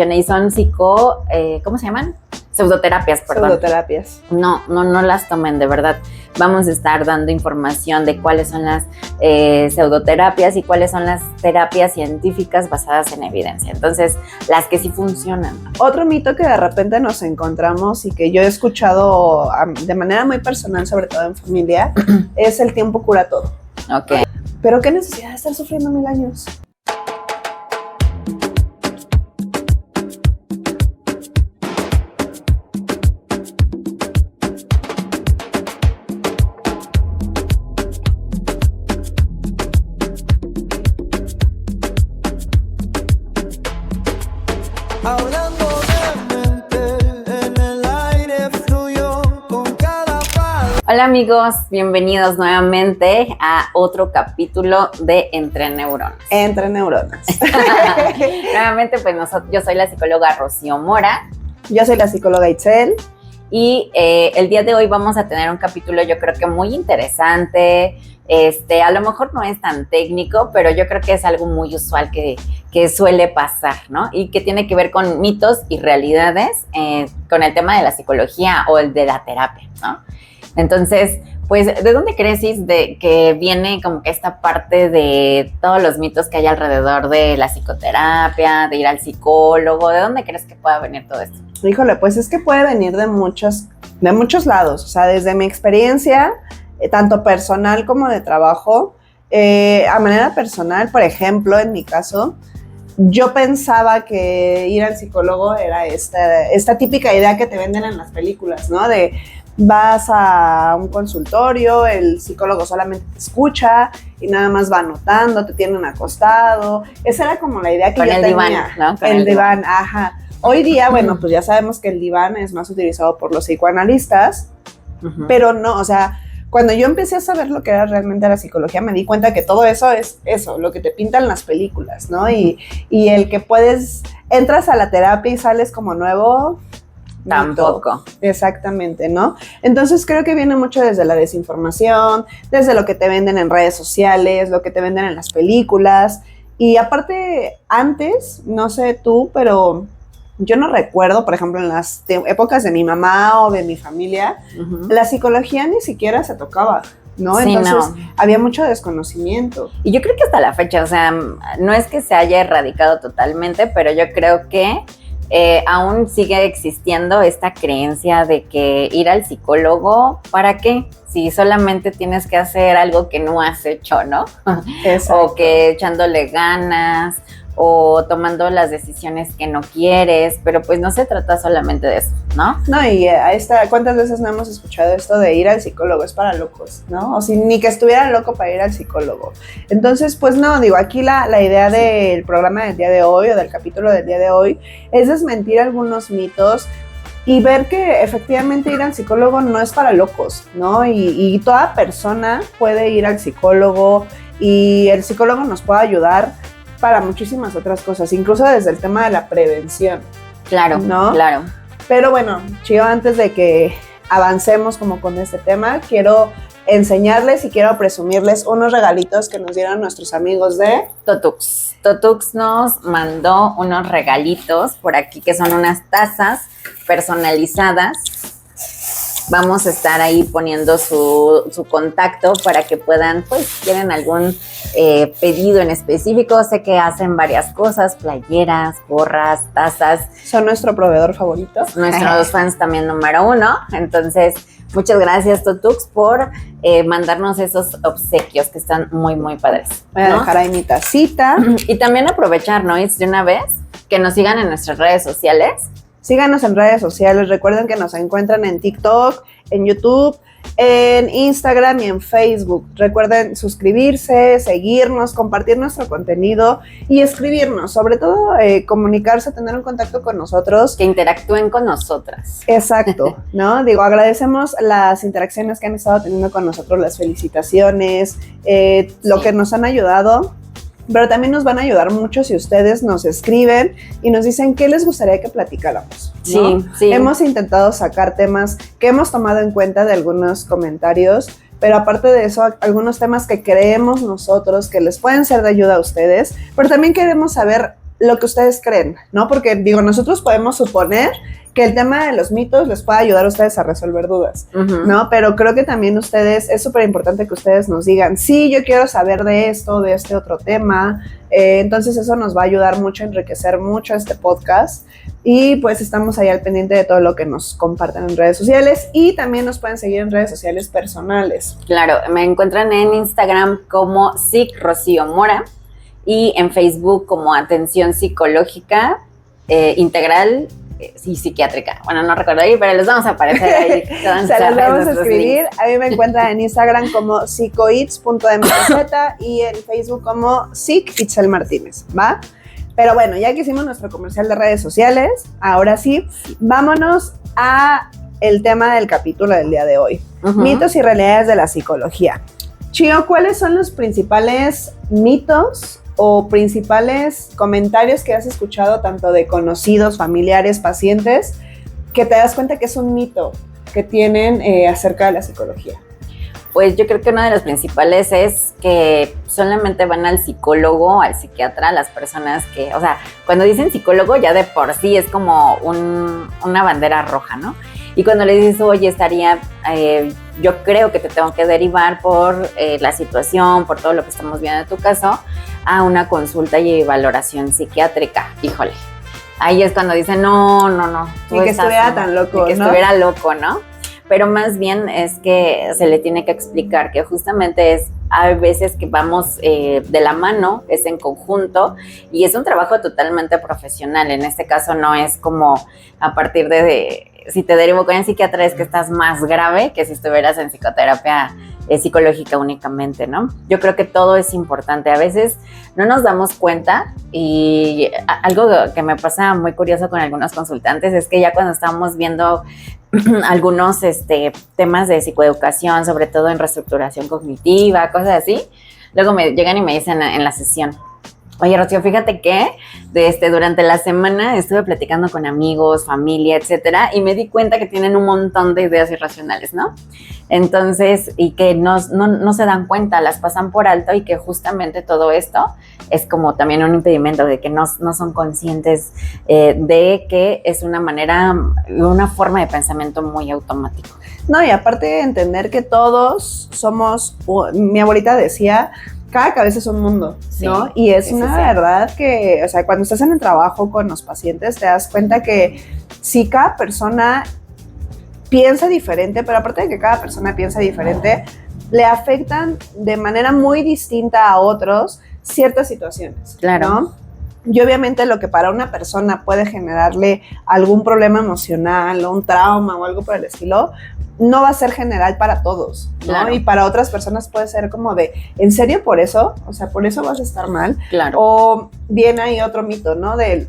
Y son ¿cómo se llaman? Pseudoterapias, perdón. Pseudoterapias. No las tomen, de verdad. Vamos a estar dando información de cuáles son las pseudoterapias y cuáles son las terapias científicas basadas en evidencia. Entonces, las que sí funcionan. Otro mito que de repente nos encontramos y que yo he escuchado de manera muy personal, sobre todo en familia, es el tiempo cura todo. Ok. Pero qué necesidad de estar sufriendo 1000 años. Hola amigos, bienvenidos nuevamente a otro capítulo de Entre Neuronas. Entre Neuronas. Nuevamente, pues yo soy la psicóloga Rocío Mora. Yo soy la psicóloga Itzel. Y el día de hoy vamos a tener un capítulo yo creo que muy interesante. A lo mejor no es tan técnico, pero yo creo que es algo muy usual que suele pasar, ¿no? Y que tiene que ver con mitos y realidades con el tema de la psicología o el de la terapia, ¿no? Entonces, pues, ¿de dónde crees, Is, de que viene como que esta parte de todos los mitos que hay alrededor de la psicoterapia, de ir al psicólogo? ¿De dónde crees que pueda venir todo esto? Híjole, pues es que puede venir de muchos lados. O sea, desde mi experiencia, tanto personal como de trabajo, a manera personal, por ejemplo, en mi caso, yo pensaba que ir al psicólogo era esta típica idea que te venden en las películas, ¿no? De vas a un consultorio, el psicólogo solamente te escucha y nada más va anotando, te tienen acostado. Esa era como la idea que yo tenía. Con el diván, ¿no? Con el diván, ajá. Hoy día, bueno, pues ya sabemos que el diván es más utilizado por los psicoanalistas, pero no, o sea, cuando yo empecé a saber lo que era realmente la psicología, me di cuenta que todo eso es eso, lo que te pintan las películas, ¿no? Y el que entras a la terapia y sales como nuevo. Tampoco. Exactamente, ¿no? Entonces creo que viene mucho desde la desinformación, desde lo que te venden en redes sociales, lo que te venden en las películas. Y aparte, antes, no sé tú, pero yo no recuerdo, por ejemplo, en las épocas de mi mamá o de mi familia, la psicología ni siquiera se tocaba, ¿no? Sí, entonces había mucho desconocimiento. Y yo creo que hasta la fecha, o sea, no es que se haya erradicado totalmente, pero yo creo que aún sigue existiendo esta creencia de que ir al psicólogo, ¿para qué? Si solamente tienes que hacer algo que no has hecho, ¿no? Exacto. O que echándole ganas o tomando las decisiones que no quieres, pero pues no se trata solamente de eso, ¿no? No, y ¿cuántas veces no hemos escuchado esto de ir al psicólogo? Es para locos, ¿no? O si ni que estuviera loco para ir al psicólogo. Entonces, pues no, digo, aquí la idea del programa del día de hoy o del capítulo del día de hoy es desmentir algunos mitos y ver que efectivamente ir al psicólogo no es para locos, ¿no? Y toda persona puede ir al psicólogo y el psicólogo nos puede ayudar para muchísimas otras cosas, incluso desde el tema de la prevención. Claro, ¿no? Claro. Pero bueno, Chío, antes de que avancemos como con este tema, quiero enseñarles y quiero presumirles unos regalitos que nos dieron nuestros amigos de Totux. Totux nos mandó unos regalitos por aquí que son unas tazas personalizadas. Vamos a estar ahí poniendo su contacto para que puedan, pues, si quieren algún pedido en específico. Sé que hacen varias cosas, playeras, gorras, tazas. Son nuestro proveedor favorito. Nuestros fans también número 1. Entonces, muchas gracias, Totux, por mandarnos esos obsequios que están muy, muy padres. Voy a dejar ahí mi tacita. Y también aprovechar, ¿no? De una vez, que nos sigan en nuestras redes sociales. Síganos en redes sociales, recuerden que nos encuentran en TikTok, en YouTube, en Instagram y en Facebook. Recuerden suscribirse, seguirnos, compartir nuestro contenido y escribirnos, sobre todo comunicarse, tener un contacto con nosotros. Que interactúen con nosotras. Exacto, ¿no? Digo, agradecemos las interacciones que han estado teniendo con nosotros, las felicitaciones, lo que nos han ayudado. Pero también nos van a ayudar mucho si ustedes nos escriben y nos dicen qué les gustaría que platicáramos, ¿no? Sí, sí. Hemos intentado sacar temas que hemos tomado en cuenta de algunos comentarios, pero aparte de eso, algunos temas que creemos nosotros que les pueden ser de ayuda a ustedes, pero también queremos saber lo que ustedes creen, ¿no? Porque, digo, nosotros podemos suponer que el tema de los mitos les puede ayudar a ustedes a resolver dudas, ¿no? Pero creo que también ustedes, es súper importante que ustedes nos digan, sí, yo quiero saber de esto, de este otro tema. Entonces eso nos va a ayudar mucho, a enriquecer mucho este podcast. Y pues estamos ahí al pendiente de todo lo que nos comparten en redes sociales, y también nos pueden seguir en redes sociales personales. Claro, me encuentran en Instagram como Psic Rocío Mora y en Facebook como Atención Psicológica Integral y Psiquiátrica. Bueno, no recuerdo ahí, pero les vamos a aparecer ahí. Se los vamos a escribir. A mí me encuentran en Instagram como psicoits.mtz y en Facebook como Psic Itzel Martínez, ¿va? Pero bueno, ya que hicimos nuestro comercial de redes sociales, ahora sí, vámonos a el tema del capítulo del día de hoy. Mitos y realidades de la psicología. Chío, ¿cuáles son los principales mitos o principales comentarios que has escuchado tanto de conocidos, familiares, pacientes, que te das cuenta que es un mito que tienen acerca de la psicología? Pues yo creo que uno de los principales es que solamente van al psicólogo, al psiquiatra, las personas que, o sea, cuando dicen psicólogo ya de por sí es como una bandera roja, ¿no? Y cuando le dices, oye, yo creo que te tengo que derivar por la situación, por todo lo que estamos viendo en tu caso, a una consulta y valoración psiquiátrica. Híjole, ahí es cuando dicen, no. Ni que estuviera tan loco, ¿no? Ni que estuviera loco, ¿no? Pero más bien es que se le tiene que explicar que justamente hay veces que vamos de la mano, es en conjunto, y es un trabajo totalmente profesional. En este caso no es como a partir de si te derivo con el psiquiatra es que estás más grave que si estuvieras en psicoterapia psicológica únicamente, ¿no? Yo creo que todo es importante. A veces no nos damos cuenta, y algo que me pasa muy curioso con algunos consultantes es que ya cuando estamos viendo algunos temas de psicoeducación, sobre todo en reestructuración cognitiva, cosas así, luego me llegan y me dicen en la sesión, oye, Rocío, fíjate que durante la semana estuve platicando con amigos, familia, etcétera, y me di cuenta que tienen un montón de ideas irracionales, ¿no? Entonces, y que no se dan cuenta, las pasan por alto, y que justamente todo esto es como también un impedimento de que no son conscientes de que es una forma de pensamiento muy automático. No, y aparte de entender que todos somos, mi abuelita decía, cada cabeza es un mundo, ¿no? Sí, y es una verdad que, o sea, cuando estás en el trabajo con los pacientes te das cuenta que si cada persona piensa diferente, pero aparte de que cada persona piensa diferente, le afectan de manera muy distinta a otros ciertas situaciones, claro, ¿no? Y obviamente lo que para una persona puede generarle algún problema emocional o un trauma o algo por el estilo, no va a ser general para todos, ¿no? Claro. Y para otras personas puede ser como de, ¿en serio por eso? O sea, ¿por eso vas a estar mal? Claro. O bien hay otro mito, ¿no? Del,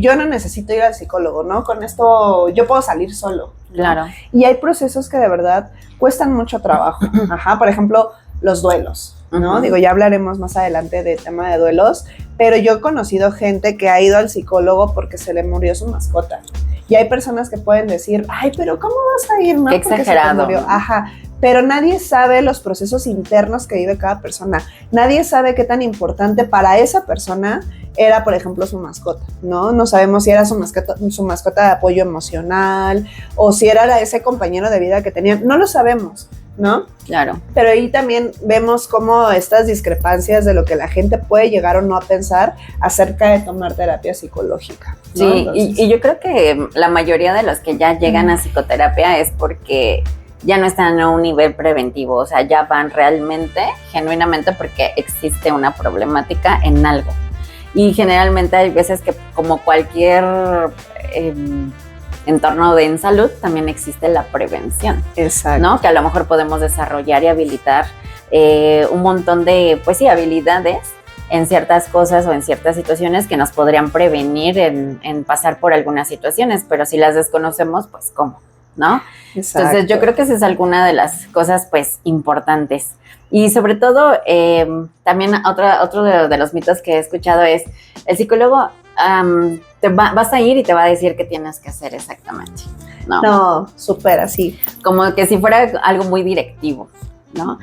yo no necesito ir al psicólogo, ¿no? Con esto yo puedo salir solo, ¿no? Claro. Y hay procesos que de verdad cuestan mucho trabajo. Ajá, por ejemplo, los duelos, ¿no? Digo, ya hablaremos más adelante del tema de duelos, pero yo he conocido gente que ha ido al psicólogo porque se le murió su mascota. Y hay personas que pueden decir, ay, pero ¿cómo vas a ir, no? Qué exagerado. Ajá, pero nadie sabe los procesos internos que vive cada persona. Nadie sabe qué tan importante para esa persona era, por ejemplo, su mascota, ¿no? No sabemos si era su mascota de apoyo emocional o si era ese compañero de vida que tenían. No lo sabemos, ¿no? Claro. Pero ahí también vemos cómo estas discrepancias de lo que la gente puede llegar o no a pensar acerca de tomar terapia psicológica, ¿no? Sí, Entonces, y yo creo que la mayoría de los que ya llegan a psicoterapia es porque ya no están a un nivel preventivo, o sea, ya van realmente, genuinamente, porque existe una problemática en algo. Y generalmente hay veces que, como cualquier entorno en salud, también existe la prevención. Exacto. ¿No? Que a lo mejor podemos desarrollar y habilitar un montón de, pues sí, habilidades en ciertas cosas o en ciertas situaciones que nos podrían prevenir en pasar por algunas situaciones, pero si las desconocemos, pues ¿cómo? ¿No? Exacto. Entonces yo creo que esa es alguna de las cosas pues importantes. Y sobre todo, también otro de los mitos que he escuchado es, el psicólogo vas a ir y te va a decir qué tienes que hacer exactamente. No, súper así. Como que si fuera algo muy directivo, ¿no?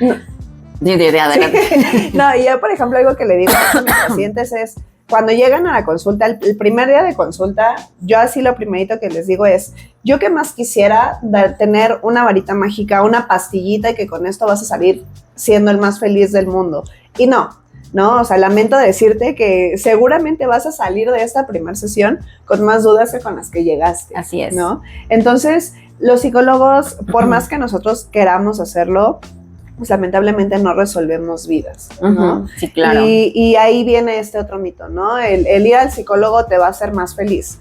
Adelante. No, y yo, por ejemplo, algo que le digo a mis pacientes es, cuando llegan a la consulta, el primer día de consulta, yo así lo primerito que les digo es, yo que más quisiera tener una varita mágica, una pastillita y que con esto vas a salir siendo el más feliz del mundo. Y no, o sea, lamento decirte que seguramente vas a salir de esta primera sesión con más dudas que con las que llegaste. Así es. ¿No? Entonces, los psicólogos, por más que nosotros queramos hacerlo, pues lamentablemente no resolvemos vidas, ¿no? Sí, claro. Y ahí viene este otro mito, ¿no? El ir al psicólogo te va a hacer más feliz.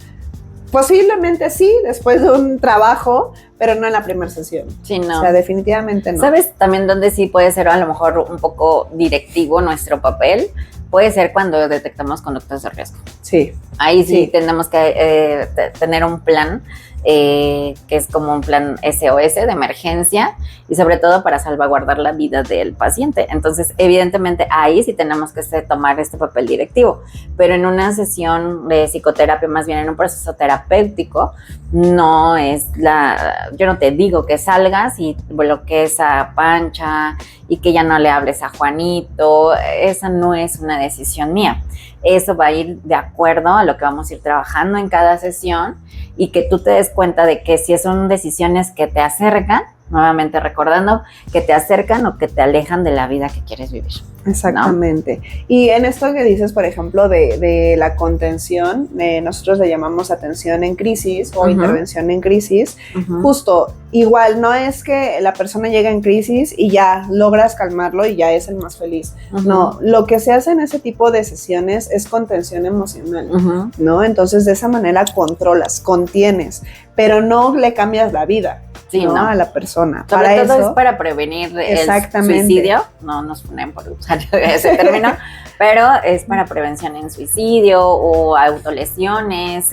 Posiblemente sí, después de un trabajo, pero no en la primera sesión. Sí, no. O sea, definitivamente no. ¿Sabes también dónde sí puede ser a lo mejor un poco directivo nuestro papel? Puede ser cuando detectamos conductas de riesgo. Sí. Ahí sí tenemos que tener un plan que es como un plan SOS de emergencia y sobre todo para salvaguardar la vida del paciente. Entonces, evidentemente, ahí sí tenemos que tomar este papel directivo, pero en una sesión de psicoterapia, más bien en un proceso terapéutico, no es yo no te digo que salgas y bloquees a Pancha y que ya no le hables a Juanito, esa no es una decisión mía. Eso va a ir de acuerdo a lo que vamos a ir trabajando en cada sesión y que tú te des cuenta de que si son decisiones que te acercan, nuevamente recordando, que te acercan o que te alejan de la vida que quieres vivir. Exactamente. ¿No? Y en esto que dices, por ejemplo, de la contención, nosotros le llamamos atención en crisis o intervención en crisis, justo igual no es que la persona llega en crisis y ya logras calmarlo y ya es el más feliz. No, lo que se hace en ese tipo de sesiones es contención emocional, ¿no? Entonces de esa manera controlas, contienes, pero no le cambias la vida. Sí, ¿no? A la persona. Sobre para todo eso, es para prevenir el suicidio. No nos ponen por usar ese término, pero es para prevención en suicidio o autolesiones,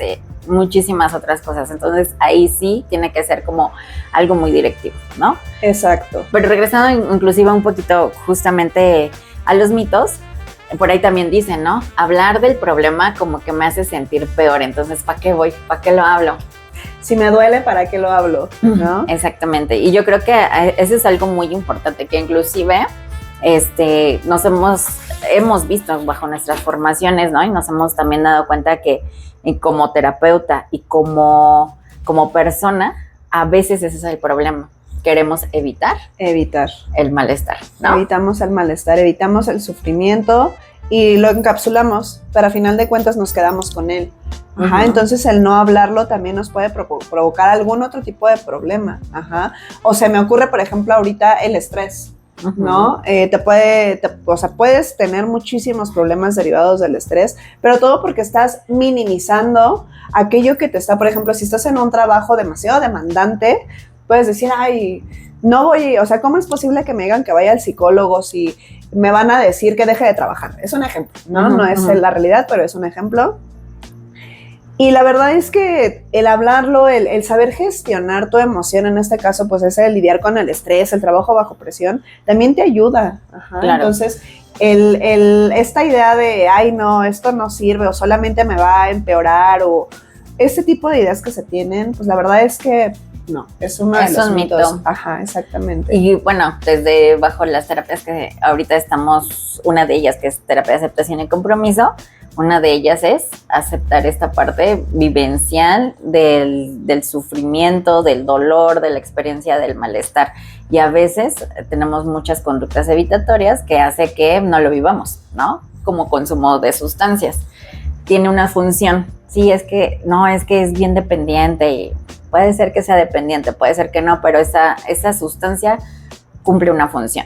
muchísimas otras cosas. Entonces, ahí sí tiene que ser como algo muy directivo, ¿no? Exacto. Pero regresando inclusive un poquito justamente a los mitos, por ahí también dicen, ¿no? Hablar del problema como que me hace sentir peor. Entonces, ¿para qué voy? ¿Para qué lo hablo? Si me duele, ¿para qué lo hablo? ¿No? Exactamente. Y yo creo que eso es algo muy importante, que inclusive hemos visto bajo nuestras formaciones, ¿no? Y nos hemos también dado cuenta que como terapeuta y como persona, a veces ese es el problema. Queremos evitar el malestar, ¿no? Evitamos el malestar, evitamos el sufrimiento y lo encapsulamos, pero a final de cuentas nos quedamos con él. Entonces el no hablarlo también nos puede provocar algún otro tipo de problema. O se me ocurre, por ejemplo, ahorita el estrés, ¿no? Puedes tener muchísimos problemas derivados del estrés, pero todo porque estás minimizando aquello que te está, por ejemplo, si estás en un trabajo demasiado demandante, puedes decir, ay, no voy, o sea, ¿cómo es posible que me digan que vaya al psicólogo si me van a decir que deje de trabajar? Es un ejemplo, ¿no? No es la realidad, pero es un ejemplo. Y la verdad es que el hablarlo, el saber gestionar tu emoción, en este caso, pues es el lidiar con el estrés, el trabajo bajo presión, también te ayuda. Claro. Entonces, esta idea de, ay, no, esto no sirve o solamente me va a empeorar o ese tipo de ideas que se tienen, pues la verdad es que no, es uno de los mitos. Exactamente. Y bueno, desde bajo las terapias que ahorita estamos, una de ellas que es terapia de aceptación y compromiso, una de ellas es aceptar esta parte vivencial del sufrimiento, del dolor, de la experiencia del malestar. Y a veces tenemos muchas conductas evitatorias que hace que no lo vivamos, ¿no? Como consumo de sustancias. Tiene una función. Sí, es que es bien dependiente y puede ser que sea dependiente, puede ser que no, pero esa sustancia cumple una función.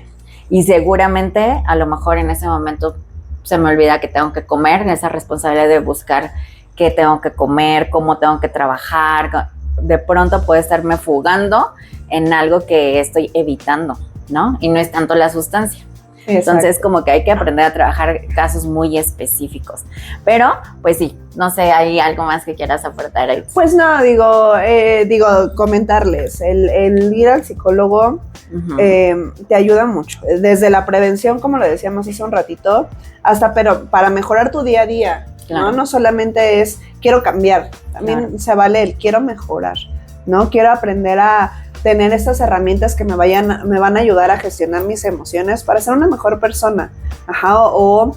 Y seguramente, a lo mejor en ese momento se me olvida que tengo que comer, esa responsabilidad de buscar qué tengo que comer, cómo tengo que trabajar. De pronto puede estarme fugando en algo que estoy evitando, ¿no? Y no es tanto la sustancia. Exacto. Entonces, como que hay que aprender a trabajar casos muy específicos. Pero, pues sí, no sé, ¿hay algo más que quieras aportar ahí? Pues no, comentarles, el ir al psicólogo te ayuda mucho. Desde la prevención, como lo decíamos hace un ratito, pero para mejorar tu día a día, claro. No solamente es quiero cambiar, también se vale el quiero mejorar, ¿no? Quiero aprender a tener estas herramientas que me van a ayudar a gestionar mis emociones para ser una mejor persona, o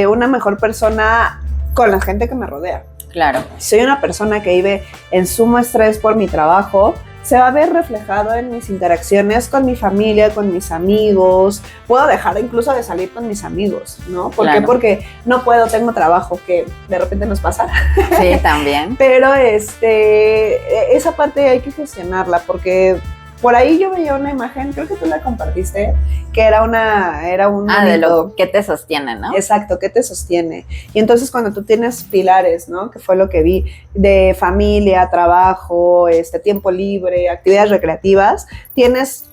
una mejor persona con la gente que me rodea. Claro. Si soy una persona que vive en sumo estrés por mi trabajo, se va a ver reflejado en mis interacciones con mi familia, con mis amigos. Puedo dejar incluso de salir con mis amigos, ¿no? ¿Por qué? Porque no puedo, tengo trabajo, que de repente nos pasa. Sí, también. Pero esa parte hay que gestionarla, porque por ahí yo veía una imagen, creo que tú la compartiste, que era un de lo que te sostiene, ¿no? Exacto, ¿qué te sostiene? Y entonces cuando tú tienes pilares, ¿no? Que fue lo que vi, de familia, trabajo, tiempo libre, actividades recreativas, tienes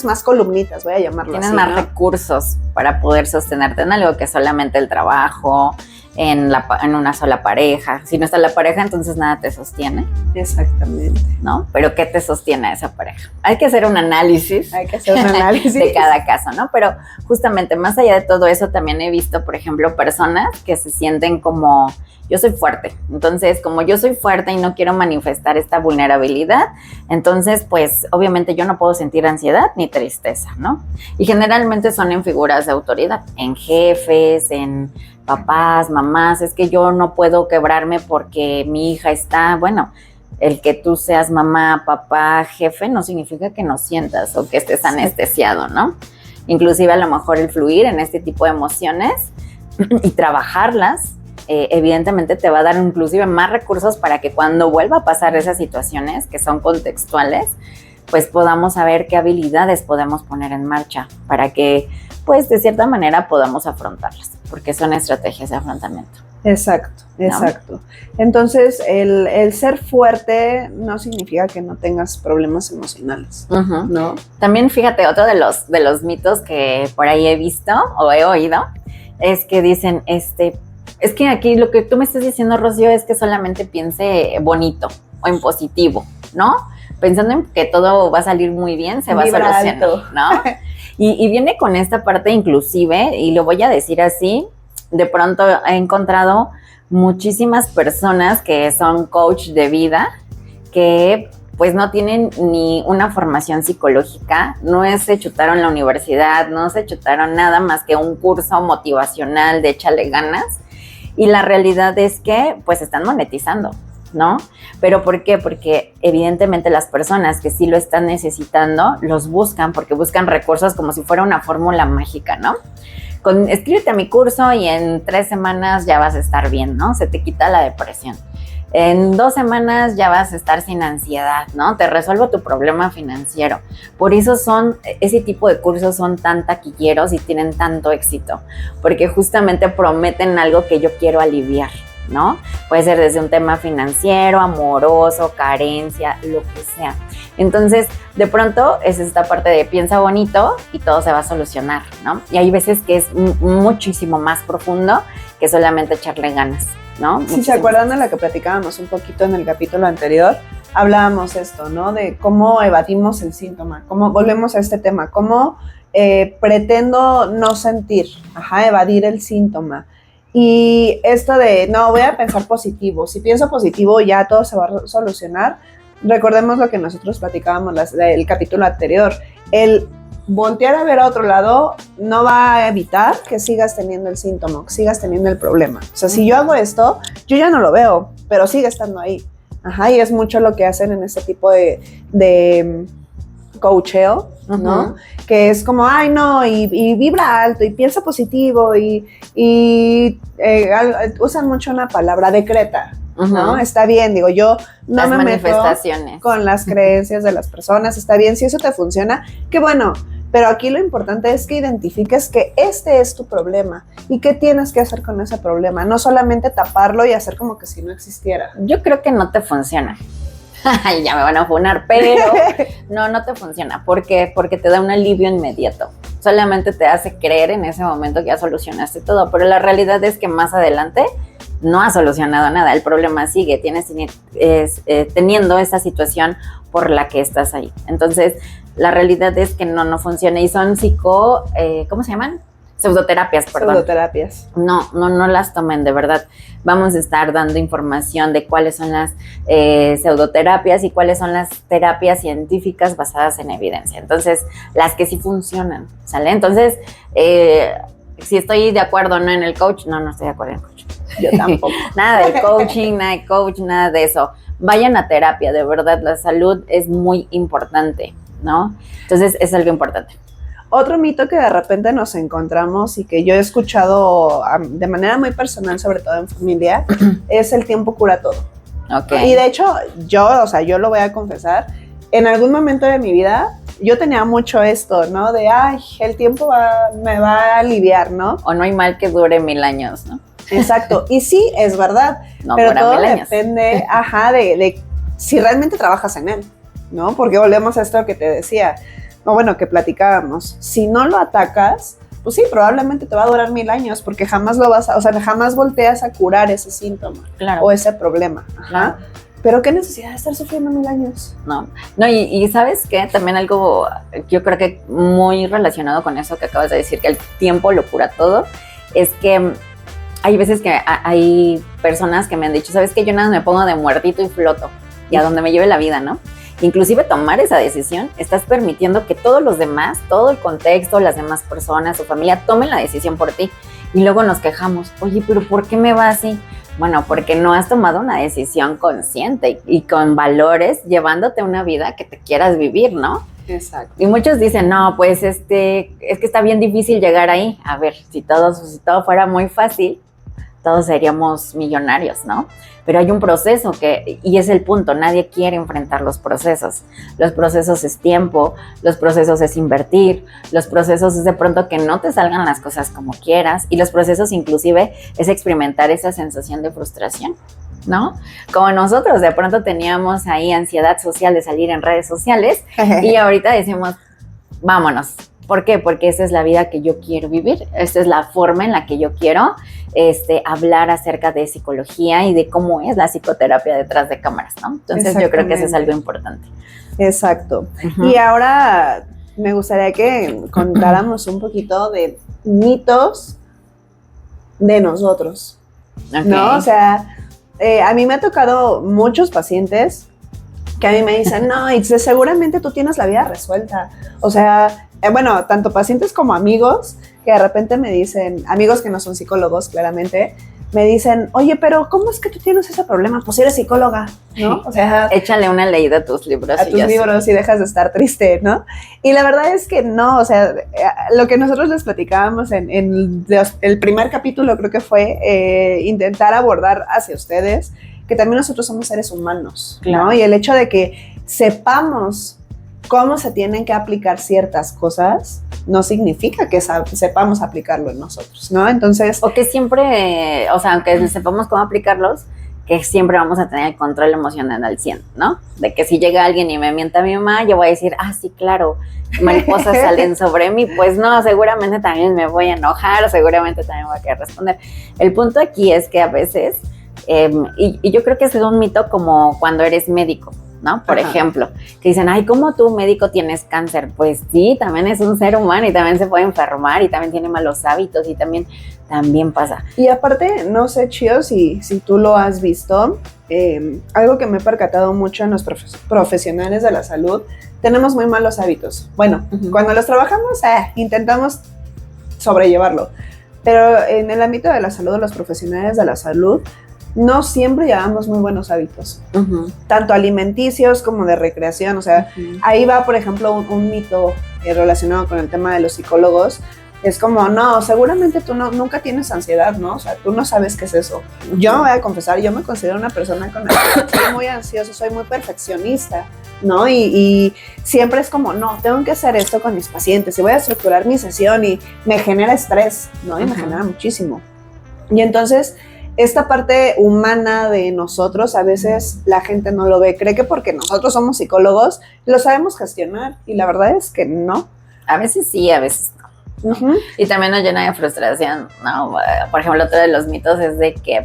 más columnitas, voy a llamarlo tienes así. Tienes más, ¿no? recursos para poder sostenerte en algo que solamente el trabajo, en una sola pareja. Si no está la pareja, entonces nada te sostiene. Exactamente. ¿No? Pero ¿qué te sostiene a esa pareja? Hay que hacer un análisis. Hay que hacer un análisis de cada caso, ¿no? Pero justamente más allá de todo eso, también he visto, por ejemplo, personas que se sienten como, yo soy fuerte. Entonces, como yo soy fuerte y no quiero manifestar esta vulnerabilidad, entonces, pues, obviamente yo no puedo sentir ansiedad ni tristeza, ¿no? Y generalmente son en figuras de autoridad, en jefes, en papás, mamás. Es que yo no puedo quebrarme porque mi hija está, bueno, el que tú seas mamá, papá, jefe, no significa que no sientas o que estés anestesiado, ¿no? Inclusive a lo mejor el fluir en este tipo de emociones y trabajarlas, evidentemente te va a dar inclusive más recursos para que cuando vuelva a pasar esas situaciones que son contextuales, pues podamos saber qué habilidades podemos poner en marcha para que, pues de cierta manera podamos afrontarlas, porque son estrategias de afrontamiento. Exacto, exacto. ¿No? Entonces, el ser fuerte no significa que no tengas problemas emocionales, ¿no? También fíjate, otro de los mitos que por ahí he visto o he oído es que dicen, es que aquí lo que tú me estás diciendo, Rocío, es que solamente piense bonito o en positivo, ¿no? Pensando en que todo va a salir muy bien, se va a solucionar, ¿no? Y viene con esta parte inclusive, y lo voy a decir así, de pronto he encontrado muchísimas personas que son coach de vida, que pues no tienen ni una formación psicológica, no se chutaron la universidad, no se chutaron nada más que un curso motivacional de échale ganas, y la realidad es que pues están monetizando, ¿no? ¿Pero por qué? Porque evidentemente las personas que sí lo están necesitando, los buscan, porque buscan recursos como si fuera una fórmula mágica, ¿no? Escríbete a mi curso y en 3 semanas ya vas a estar bien, ¿no? Se te quita la depresión. En 2 semanas ya vas a estar sin ansiedad, ¿no? Te resuelvo tu problema financiero. Por eso ese tipo de cursos son tan taquilleros y tienen tanto éxito, porque justamente prometen algo que yo quiero aliviar, ¿no? Puede ser desde un tema financiero, amoroso, carencia, lo que sea. Entonces, de pronto es esta parte de piensa bonito y todo se va a solucionar, ¿no? Y hay veces que es muchísimo más profundo que solamente echarle ganas, ¿no? Si se acuerdan de lo que platicábamos un poquito en el capítulo anterior, hablábamos esto, ¿no? De cómo evadimos el síntoma, cómo volvemos a este tema, cómo pretendo no sentir, evadir el síntoma. Y esto de, no, voy a pensar positivo. Si pienso positivo, ya todo se va a solucionar. Recordemos lo que nosotros platicábamos del capítulo anterior. El voltear a ver a otro lado no va a evitar que sigas teniendo el síntoma, que sigas teniendo el problema. O sea, si yo hago esto, yo ya no lo veo, pero sigue estando ahí. Y es mucho lo que hacen en este tipo de coacheo, ¿no? Que es como, ay, no, y vibra alto, y piensa positivo, y usan mucho una palabra, decreta, ¿no? Está bien, digo, yo no me meto con las creencias de las personas, está bien, si eso te funciona, qué bueno, pero aquí lo importante es que identifiques que este es tu problema, y qué tienes que hacer con ese problema, no solamente taparlo y hacer como que si no existiera. Yo creo que no te funciona. Ya me van a funar, pero no te funciona. ¿Por qué? Porque te da un alivio inmediato. Solamente te hace creer en ese momento que ya solucionaste todo, pero la realidad es que más adelante no has solucionado nada. El problema sigue, teniendo esa situación por la que estás ahí. Entonces, la realidad es que no funciona y son ¿cómo se llaman? Pseudoterapias, perdón. Pseudoterapias. No las tomen, de verdad. Vamos a estar dando información de cuáles son las pseudoterapias y cuáles son las terapias científicas basadas en evidencia. Entonces, las que sí funcionan, ¿sale? Entonces, si estoy de acuerdo o no en el coach, no estoy de acuerdo en el coach. Yo tampoco. Nada de coaching, nada de coach, nada de eso. Vayan a terapia, de verdad, la salud es muy importante, ¿no? Entonces, es algo importante. Otro mito que de repente nos encontramos y que yo he escuchado de manera muy personal, sobre todo en familia, es el tiempo cura todo. Okay. Y de hecho, yo lo voy a confesar, en algún momento de mi vida, yo tenía mucho esto, ¿no? De, el tiempo me va a aliviar, ¿no? O no hay mal que dure 1000 años, ¿no? Exacto, y sí, es verdad, no, pero todo depende, de si realmente trabajas en él, ¿no? Porque volvemos a esto que te decía, o bueno, que platicábamos, si no lo atacas, pues sí, probablemente te va a durar 1000 años, porque jamás jamás volteas a curar ese síntoma, claro, o ese problema, claro. Pero qué necesidad de estar sufriendo 1000 años. No, y ¿sabes qué? También algo, yo creo que muy relacionado con eso que acabas de decir, que el tiempo lo cura todo, es que hay veces que hay personas que me han dicho, ¿sabes qué? Yo nada me pongo de muertito y floto, y a donde me lleve la vida, ¿no? Inclusive tomar esa decisión, estás permitiendo que todos los demás, todo el contexto, las demás personas, su familia, tomen la decisión por ti. Y luego nos quejamos, oye, pero ¿por qué me va así? Bueno, porque no has tomado una decisión consciente y con valores, llevándote una vida que te quieras vivir, ¿no? Exacto. Y muchos dicen, no, pues es que está bien difícil llegar ahí. A ver, si todo fuera muy fácil, todos seríamos millonarios, ¿no? Pero hay un proceso y es el punto, nadie quiere enfrentar los procesos. Los procesos es tiempo, los procesos es invertir, los procesos es de pronto que no te salgan las cosas como quieras, y los procesos inclusive es experimentar esa sensación de frustración, ¿no? Como nosotros de pronto teníamos ahí ansiedad social de salir en redes sociales y ahorita decimos, vámonos. ¿Por qué? Porque esa es la vida que yo quiero vivir, esta es la forma en la que yo quiero hablar acerca de psicología y de cómo es la psicoterapia detrás de cámaras, ¿no? Entonces yo creo que eso es algo importante. Exacto. Uh-huh. Y ahora me gustaría que contáramos un poquito de mitos de nosotros, okay, ¿no? O sea, a mí me ha tocado muchos pacientes que a mí me dicen, no, Itze, seguramente tú tienes la vida resuelta. O sea, bueno, tanto pacientes como amigos que de repente me dicen, amigos que no son psicólogos, claramente, me dicen, oye, pero ¿cómo es que tú tienes ese problema? Pues eres psicóloga, ¿no? O sea, échale una leída a tus libros. Y dejas de estar triste, ¿no? Y la verdad es que no, o sea, lo que nosotros les platicábamos en el primer capítulo, creo que fue intentar abordar hacia ustedes que también nosotros somos seres humanos, claro, ¿no? Y el hecho de que sepamos cómo se tienen que aplicar ciertas cosas no significa que sepamos aplicarlo en nosotros, ¿no? Entonces... O que siempre, o sea, aunque sepamos cómo aplicarlos, que siempre vamos a tener el control emocional al 100, ¿no? De que si llega alguien y me mienta a mi mamá, yo voy a decir, sí, claro, mariposas salen sobre mí. Pues no, seguramente también me voy a enojar, seguramente también voy a querer responder. El punto aquí es que a veces, y yo creo que ese es un mito como cuando eres médico, ¿no? Por ejemplo, que dicen, ¿cómo tú, médico, tienes cáncer? Pues sí, también es un ser humano y también se puede enfermar y también tiene malos hábitos y también pasa. Y aparte, no sé, Chio, si tú lo has visto, algo que me he percatado mucho en los profesionales de la salud, tenemos muy malos hábitos. Bueno, cuando los trabajamos, intentamos sobrellevarlo, pero en el ámbito de la salud, los profesionales de la salud, no siempre llevamos muy buenos hábitos, tanto alimenticios como de recreación. O sea, ahí va, por ejemplo, un mito relacionado con el tema de los psicólogos. Es como, no, seguramente tú nunca tienes ansiedad, ¿no? O sea, tú no sabes qué es eso. Yo me voy a confesar, yo me considero una persona con ansiedad, soy muy ansiosa, soy muy perfeccionista, ¿no? Y siempre es como, no, tengo que hacer esto con mis pacientes y voy a estructurar mi sesión y me genera estrés, ¿no? Y me genera muchísimo. Y entonces... esta parte humana de nosotros, a veces la gente no lo ve, cree que porque nosotros somos psicólogos lo sabemos gestionar, y la verdad es que no. A veces sí, a veces no. Y también nos llena de frustración, ¿no? Por ejemplo, otro de los mitos es de que,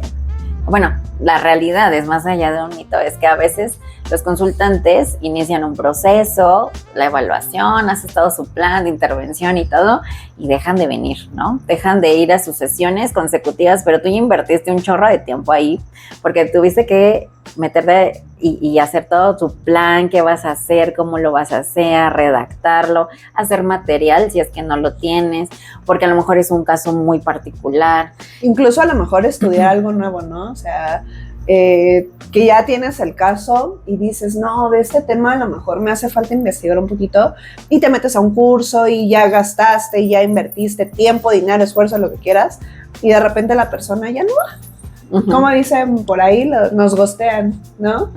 bueno, la realidad es más allá de un mito, es que a veces Los consultantes inician un proceso, la evaluación, haces todo su plan de intervención y todo, y dejan de venir, ¿no? Dejan de ir a sus sesiones consecutivas, pero tú ya invertiste un chorro de tiempo ahí, porque tuviste que meterte y hacer todo tu plan, qué vas a hacer, cómo lo vas a hacer, redactarlo, hacer material si es que no lo tienes, porque a lo mejor es un caso muy particular. Incluso a lo mejor estudiar algo nuevo, ¿no? O sea, que ya tienes el caso y dices, no, de este tema a lo mejor me hace falta investigar un poquito, y te metes a un curso y ya gastaste, y ya invertiste tiempo, dinero, esfuerzo, lo que quieras, y de repente la persona ya no va. Como dicen por ahí, nos ghostean, ¿no?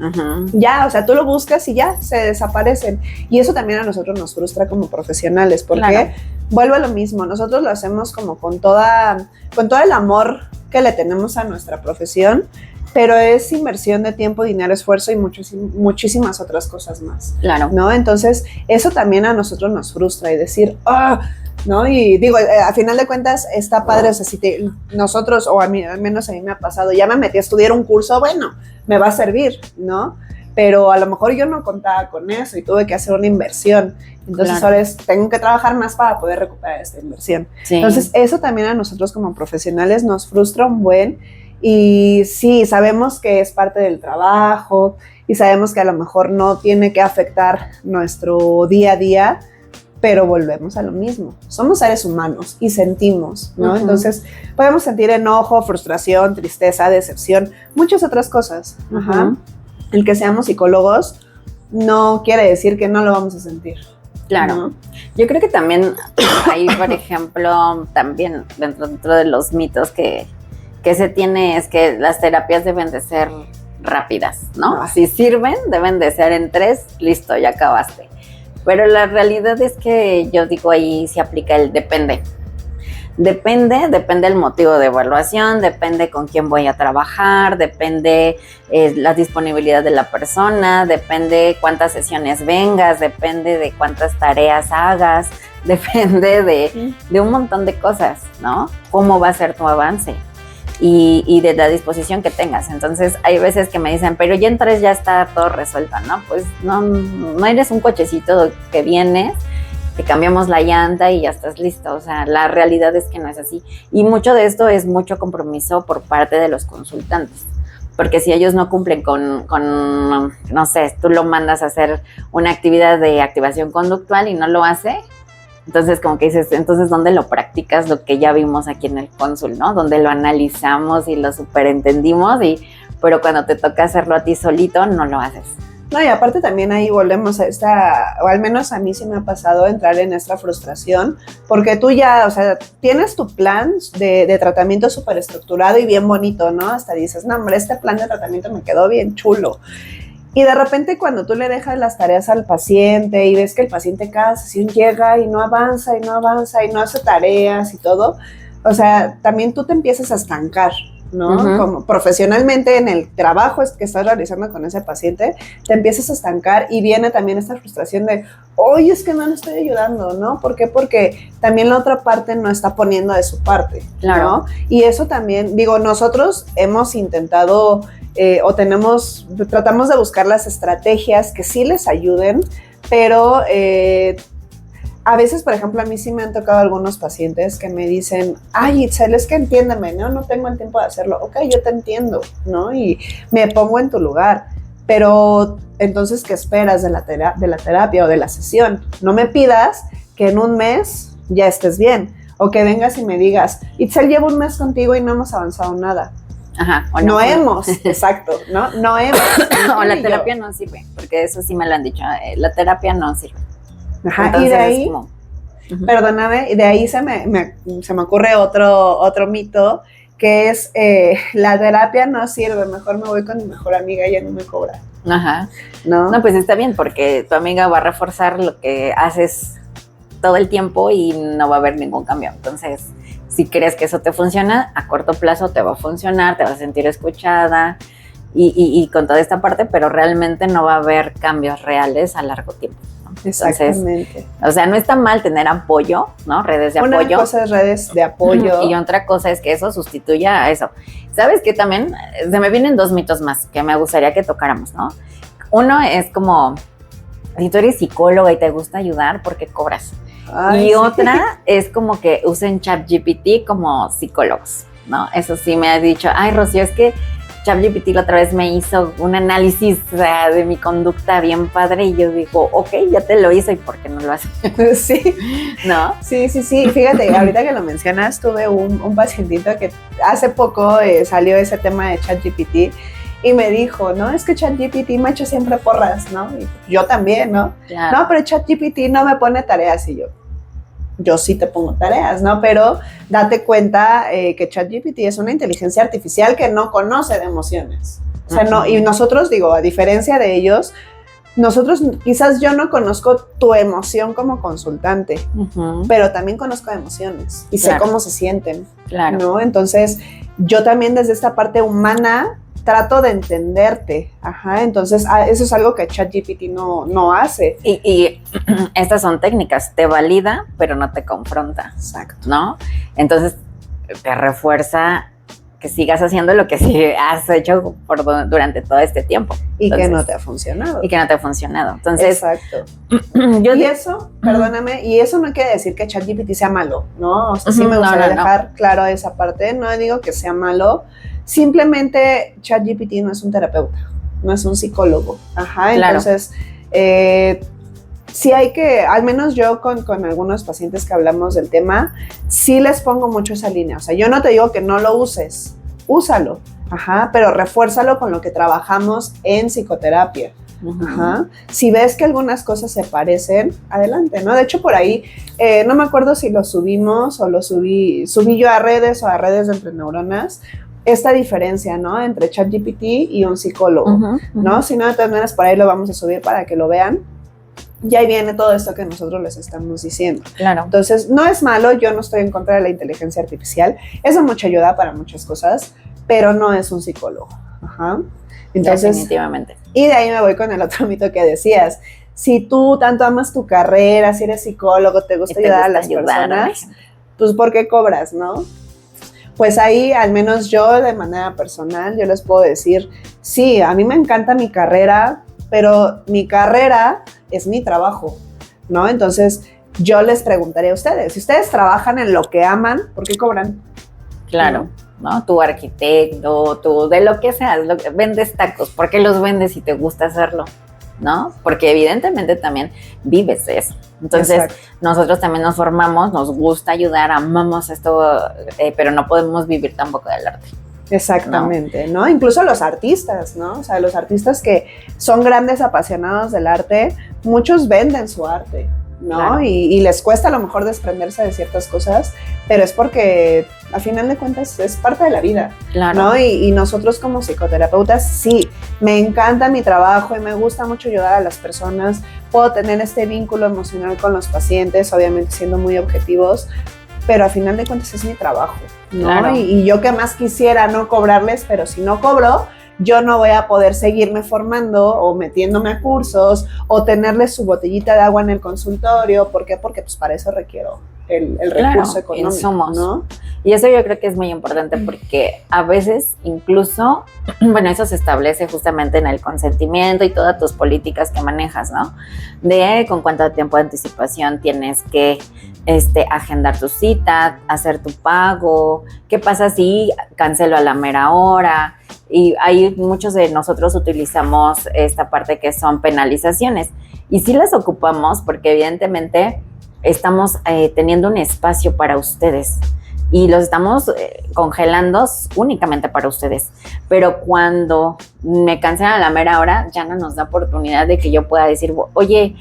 Ya, o sea, tú lo buscas y ya, se desaparecen. Y eso también a nosotros nos frustra como profesionales, porque vuelve a lo mismo, nosotros lo hacemos como con todo el amor que le tenemos a nuestra profesión, pero es inversión de tiempo, dinero, esfuerzo y muchísimas otras cosas más. Claro. ¿No? Entonces, eso también a nosotros nos frustra y decir, ¿no? Y digo, a final de cuentas está padre, o sea, si nosotros, o al menos a mí me ha pasado, ya me metí a estudiar un curso, bueno, me va a servir, ¿no? Pero a lo mejor yo no contaba con eso y tuve que hacer una inversión. Entonces ahora tengo que trabajar más para poder recuperar esta inversión. Sí. Entonces eso también a nosotros como profesionales nos frustra un buen. Y sí, sabemos que es parte del trabajo y sabemos que a lo mejor no tiene que afectar nuestro día a día, pero volvemos a lo mismo. Somos seres humanos y sentimos, ¿no? Entonces podemos sentir enojo, frustración, tristeza, decepción, muchas otras cosas. El que seamos psicólogos no quiere decir que no lo vamos a sentir. Claro. ¿No? Yo creo que también hay, por ejemplo, también dentro de los mitos que se tiene es que las terapias deben de ser rápidas, ¿no? Si sirven, deben de ser en 3, listo, ya acabaste. Pero la realidad es que yo digo ahí se aplica el depende. Depende el motivo de evaluación, depende con quién voy a trabajar, depende la disponibilidad de la persona, depende cuántas sesiones vengas, depende de cuántas tareas hagas, depende de un montón de cosas, ¿no? ¿Cómo va a ser tu avance? Y de la disposición que tengas. Entonces hay veces que me dicen, pero ya en 3 ya está todo resuelto, ¿no? Pues no eres un cochecito que vienes, te cambiamos la llanta y ya estás listo. O sea, la realidad es que no es así. Y mucho de esto es mucho compromiso por parte de los consultantes. Porque si ellos no cumplen con, no sé, tú lo mandas a hacer una actividad de activación conductual y no lo hace, entonces como que dices, entonces ¿dónde lo practicas? Lo que ya vimos aquí en el cónsul, ¿no? Donde lo analizamos y lo superentendimos, pero cuando te toca hacerlo a ti solito, no lo haces. No, y aparte también ahí volvemos a o al menos a mí sí me ha pasado entrar en esta frustración, porque tú ya, o sea, tienes tu plan de tratamiento súper estructurado y bien bonito, ¿no? Hasta dices, no, hombre, este plan de tratamiento me quedó bien chulo. Y de repente cuando tú le dejas las tareas al paciente y ves que el paciente cada sesión llega y no avanza y no hace tareas y todo, o sea, también tú te empiezas a estancar, ¿no? Como profesionalmente en el trabajo que estás realizando con ese paciente, te empiezas a estancar y viene también esta frustración de, oye, es que no le estoy ayudando, ¿no? ¿Por qué? Porque también la otra parte no está poniendo de su parte, claro, ¿no? Y eso también, digo, nosotros hemos intentado tratamos de buscar las estrategias que sí les ayuden, pero a veces, por ejemplo, a mí sí me han tocado algunos pacientes que me dicen, ay, Itzel, es que entiéndeme, no tengo el tiempo de hacerlo. Ok, yo te entiendo, ¿no? Y me pongo en tu lugar, pero entonces, ¿qué esperas de la terapia o de la sesión? No me pidas que en un mes ya estés bien, o que vengas y me digas, Itzel, llevo un mes contigo y no hemos avanzado nada. Ajá, o no hemos, exacto, no hemos. O la terapia no sirve, porque eso sí me lo han dicho, la terapia no sirve. Ajá, entonces, y de ahí, perdóname, de ahí se me ocurre otro mito, que es, la terapia no sirve, mejor me voy con mi mejor amiga, ella no me cobra. Ajá, no, pues está bien, porque tu amiga va a reforzar lo que haces todo el tiempo y no va a haber ningún cambio, entonces si crees que eso te funciona, a corto plazo te va a funcionar, te vas a sentir escuchada y con toda esta parte, pero realmente no va a haber cambios reales a largo tiempo, ¿no? Exactamente. O sea, no está mal tener apoyo, ¿no? Redes de apoyo. Una cosa es redes de apoyo. Y otra cosa es que eso sustituya a eso. ¿Sabes qué? También se me vienen 2 mitos más que me gustaría que tocáramos, ¿no? Uno es como, si tú eres psicóloga y te gusta ayudar, ¿por qué cobras? Ay, Y sí. otra es como que usen ChatGPT como psicólogos, ¿no? Eso sí me ha dicho, ay, Rocío, es que ChatGPT la otra vez me hizo un análisis de mi conducta bien padre y yo digo, ok, ya te lo hice y ¿por qué no lo haces? Sí, ¿No? sí. Fíjate, ahorita que lo mencionas, tuve un pacientito que hace poco salió ese tema de ChatGPT y me dijo, no, es que ChatGPT me ha hecho siempre porras, ¿no? Y yo también, ¿no? Claro. No, pero ChatGPT no me pone tareas y yo sí te pongo tareas, ¿no? Pero date cuenta que ChatGPT es una inteligencia artificial que no conoce de emociones. O sea, no, y nosotros, digo, a diferencia de ellos, nosotros, quizás yo no conozco tu emoción como consultante, pero también conozco emociones y sé cómo se sienten, ¿no? Entonces, yo también desde esta parte humana trato de entenderte, entonces eso es algo que ChatGPT no hace. Y estas son técnicas, te valida, pero no te confronta. Exacto. ¿No? Entonces, te refuerza que sigas haciendo lo que sí has hecho durante todo este tiempo. Que no te ha funcionado. Y que no te ha funcionado. Entonces, exacto. Perdóname, y eso no quiere decir que ChatGPT sea malo, ¿no? O sea, sí me gustaría dejar claro esa parte, no digo que sea malo, simplemente ChatGPT no es un terapeuta, no es un psicólogo, entonces sí hay que, al menos yo con algunos pacientes que hablamos del tema, sí les pongo mucho esa línea, o sea, yo no te digo que no lo uses, úsalo, pero refuérzalo con lo que trabajamos en psicoterapia. Si ves que algunas cosas se parecen, adelante, ¿no? De hecho, por ahí, no me acuerdo si lo subimos o lo subí yo a redes o a redes de Entre Neuronas, esta diferencia, ¿no? Entre ChatGPT y un psicólogo, ¿no? Si no, de todas maneras, por ahí lo vamos a subir para que lo vean. Y ahí viene todo esto que nosotros les estamos diciendo. Claro. Entonces, no es malo, yo no estoy en contra de la inteligencia artificial, es de mucha ayuda para muchas cosas, pero no es un psicólogo. Entonces, definitivamente. Y de ahí me voy con el otro mito que decías. Si tú tanto amas tu carrera, si eres psicólogo, te gusta ayudar a las personas, pues ¿por qué cobras, no? Pues ahí, al menos yo de manera personal, yo les puedo decir, sí, a mí me encanta mi carrera, pero mi carrera es mi trabajo, ¿no? Entonces, yo les preguntaría a ustedes, si ustedes trabajan en lo que aman, ¿por qué cobran? Claro, ¿no? Tu arquitecto, tú, de lo que seas, vendes tacos, ¿por qué los vendes si te gusta hacerlo? ¿No? Porque evidentemente también vives eso. Entonces, nosotros también nos formamos, nos gusta ayudar, amamos esto, pero no podemos vivir tampoco del arte. Exactamente, ¿no? Incluso los artistas, ¿no? O sea, los artistas que son grandes apasionados del arte, muchos venden su arte, ¿no? Claro. Y les cuesta a lo mejor desprenderse de ciertas cosas, pero es porque a final de cuentas es parte de la vida, claro, ¿no? Y nosotros como psicoterapeutas, sí, me encanta mi trabajo y me gusta mucho ayudar a las personas, puedo tener este vínculo emocional con los pacientes, obviamente siendo muy objetivos, pero a final de cuentas es mi trabajo, ¿no? Claro. Y yo que más quisiera no cobrarles, pero si no cobro, yo no voy a poder seguirme formando o metiéndome a cursos o tenerles su botellita de agua en el consultorio. ¿Por qué? Porque pues para eso requiero el recurso económico, insumos, ¿no? Y eso yo creo que es muy importante porque a veces incluso, bueno, eso se establece justamente en el consentimiento y todas tus políticas que manejas, ¿no? De con cuánto tiempo de anticipación tienes que agendar tu cita, hacer tu pago, qué pasa si cancelo a la mera hora. Y ahí muchos de nosotros utilizamos esta parte que son penalizaciones. Y sí las ocupamos porque evidentemente estamos teniendo un espacio para ustedes y los estamos congelando únicamente para ustedes. Pero cuando me cancelan a la mera hora, ya no nos da oportunidad de que yo pueda decir, oye,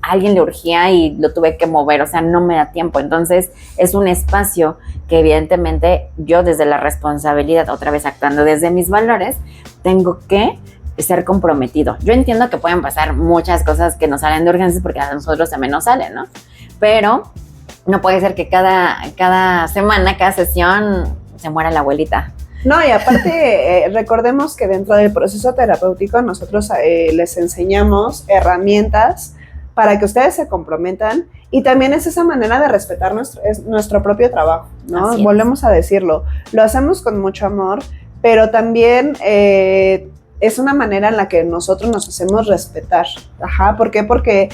a alguien le urgía y lo tuve que mover, o sea, no me da tiempo. Entonces, es un espacio que evidentemente yo desde la responsabilidad, otra vez actuando desde mis valores, tengo que ser comprometido. Yo entiendo que pueden pasar muchas cosas que nos salen de urgencias porque a nosotros también nos salen, ¿no? Pero no puede ser que cada semana, cada sesión se muera la abuelita. No, y aparte, recordemos que dentro del proceso terapéutico nosotros les enseñamos herramientas para que ustedes se comprometan y también es esa manera de respetar nuestro propio trabajo, ¿no? Volvemos a decirlo, lo hacemos con mucho amor, pero también es una manera en la que nosotros nos hacemos respetar. Ajá, ¿por qué? Porque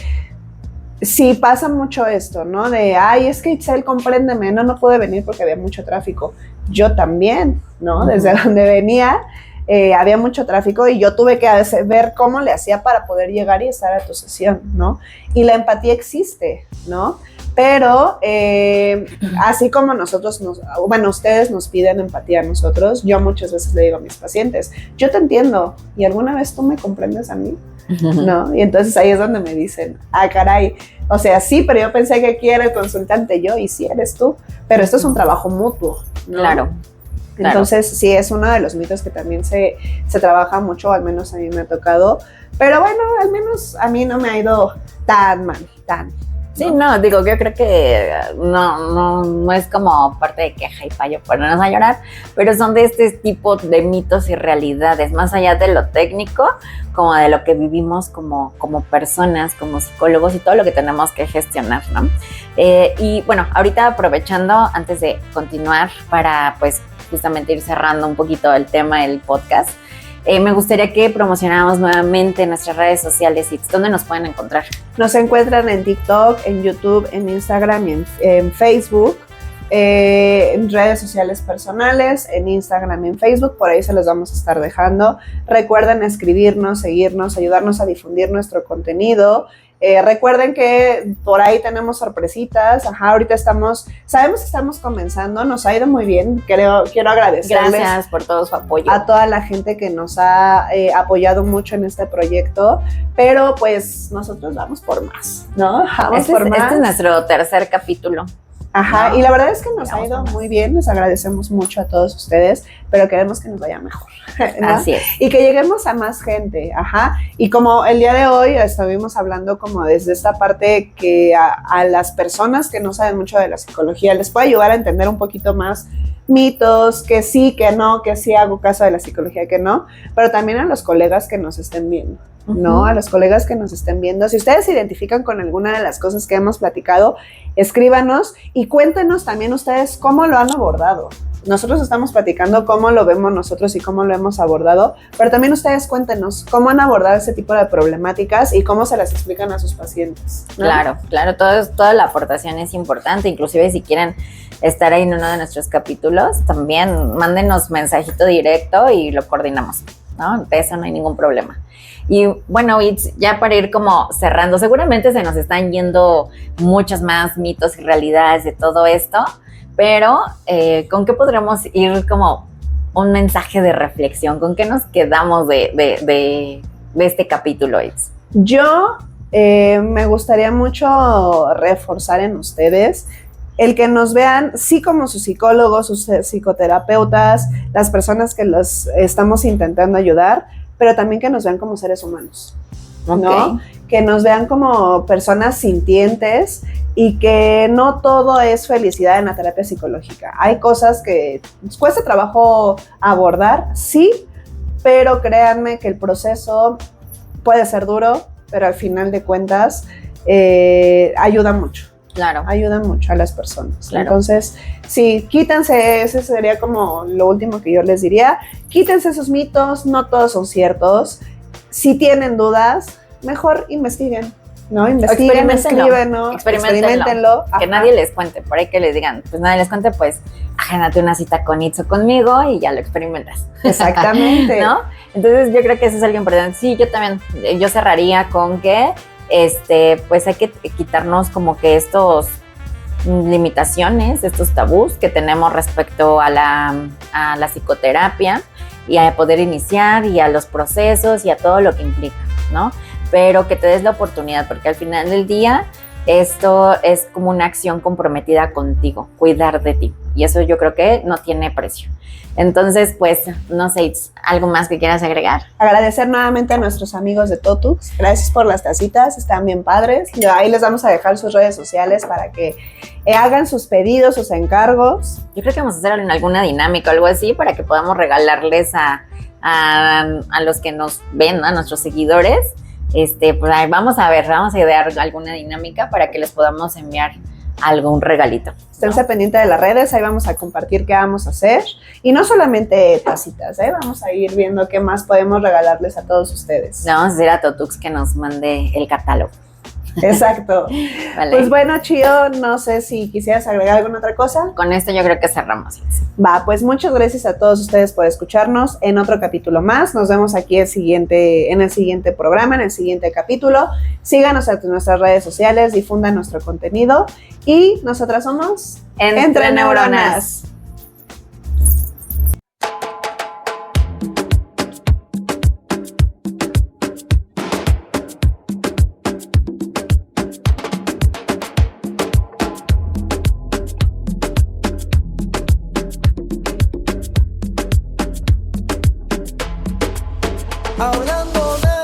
sí pasa mucho esto, ¿no? De, ay, es que Itzel, compréndeme, no pude venir porque había mucho tráfico. Yo también, ¿no? Desde donde venía, había mucho tráfico y yo tuve que ver cómo le hacía para poder llegar y estar a tu sesión, ¿no? Y la empatía existe, ¿no? Pero así como ustedes nos piden empatía a nosotros, yo muchas veces le digo a mis pacientes, yo te entiendo, ¿y alguna vez tú me comprendes a mí? ¿No? Y entonces ahí es donde me dicen, ah, caray, o sea, sí, pero yo pensé que aquí era el consultante yo, y sí eres tú, pero esto es un trabajo mutuo, ¿no? Claro. Entonces, sí, es uno de los mitos que también se trabaja mucho, al menos a mí me ha tocado, pero bueno, al menos a mí no me ha ido tan mal, tan. Sí, no, digo, yo creo que no es como parte de queja y fallo ponernos a llorar, pero son de este tipo de mitos y realidades, más allá de lo técnico, como de lo que vivimos como personas, como psicólogos y todo lo que tenemos que gestionar, ¿no? Y bueno, ahorita aprovechando, antes de continuar para pues justamente ir cerrando un poquito el tema del podcast, me gustaría que promocionáramos nuevamente nuestras redes sociales. ¿Dónde nos pueden encontrar? Nos encuentran en TikTok, en YouTube, en Instagram y en Facebook, en redes sociales personales, en Instagram y en Facebook, por ahí se los vamos a estar dejando. Recuerden escribirnos, seguirnos, ayudarnos a difundir nuestro contenido. Recuerden que por ahí tenemos sorpresitas. Ajá, ahorita sabemos que estamos comenzando, nos ha ido muy bien. Quiero agradecerles. Gracias por todo su apoyo. A toda la gente que nos ha apoyado mucho en este proyecto, pero pues nosotros vamos por más, ¿no? Vamos por más. Este es nuestro tercer capítulo. Ajá, y la verdad es que nos ha ido muy bien, les agradecemos mucho a todos ustedes, pero queremos que nos vaya mejor, ¿no? Así es. Y que lleguemos a más gente, ajá, y como el día de hoy estuvimos hablando como desde esta parte que a las personas que no saben mucho de la psicología les puede ayudar a entender un poquito más mitos, que sí, que no, que sí hago caso de la psicología, que no, pero también a los colegas que nos estén viendo, ¿no? A los colegas que nos estén viendo. Si ustedes se identifican con alguna de las cosas que hemos platicado, escríbanos y cuéntenos también ustedes cómo lo han abordado. Nosotros estamos platicando cómo lo vemos nosotros y cómo lo hemos abordado, pero también ustedes cuéntenos cómo han abordado ese tipo de problemáticas y cómo se las explican a sus pacientes, ¿no? Claro, toda la aportación es importante, inclusive si quieren estar ahí en uno de nuestros capítulos, también mándenos mensajito directo y lo coordinamos, ¿no? De eso no hay ningún problema. Y bueno, ya para ir como cerrando, seguramente se nos están yendo muchos más mitos y realidades de todo esto, pero ¿con qué podremos ir como un mensaje de reflexión? ¿Con qué nos quedamos de este capítulo, Itz? Yo me gustaría mucho reforzar en ustedes el que nos vean, sí, como sus psicólogos, sus psicoterapeutas, las personas que los estamos intentando ayudar, pero también que nos vean como seres humanos, ¿no? Que nos vean como personas sintientes y que no todo es felicidad en la terapia psicológica. Hay cosas que nos cuesta trabajo abordar, sí, pero créanme que el proceso puede ser duro, pero al final de cuentas ayuda mucho. Claro. Ayuda mucho a las personas. Claro. Entonces, sí, quítense, ese sería como lo último que yo les diría. Quítense esos mitos, no todos son ciertos. Si tienen dudas, mejor investiguen, ¿no? Investiguen, experimentenlo. Que nadie les cuente, por ahí que les digan, pues nadie les cuente, pues agéndate una cita con Itz o conmigo y ya lo experimentas. Exactamente. ¿No? Entonces yo creo que eso es algo importante. Sí, yo también, yo cerraría con que pues hay que quitarnos como que estos limitaciones, estos tabús que tenemos respecto a la psicoterapia y a poder iniciar y a los procesos y a todo lo que implica, ¿no? Pero que te des la oportunidad, porque al final del día esto es como una acción comprometida contigo, cuidar de ti, y eso yo creo que no tiene precio. Entonces, pues, no sé, ¿algo más que quieras agregar? Agradecer nuevamente a nuestros amigos de Totux. Gracias por las tacitas, están bien padres. Ahí les vamos a dejar sus redes sociales para que hagan sus pedidos, sus encargos. Yo creo que vamos a hacer alguna dinámica o algo así para que podamos regalarles a los que nos ven, ¿no? A nuestros seguidores. Pues vamos a idear alguna dinámica para que les podamos enviar algún regalito. Esténse pendiente de las redes, ahí vamos a compartir qué vamos a hacer. Y no solamente tacitas, vamos a ir viendo qué más podemos regalarles a todos ustedes. Le vamos a decir a Totux que nos mande el catálogo. Exacto. Vale. Pues bueno, Chío, no sé si quisieras agregar alguna otra cosa. Con esto yo creo que cerramos. Va, pues muchas gracias a todos ustedes por escucharnos en otro capítulo más. Nos vemos aquí en el siguiente programa, en el siguiente capítulo. Síganos en nuestras redes sociales, difundan nuestro contenido y nosotras somos Entre Neuronas. Hablando de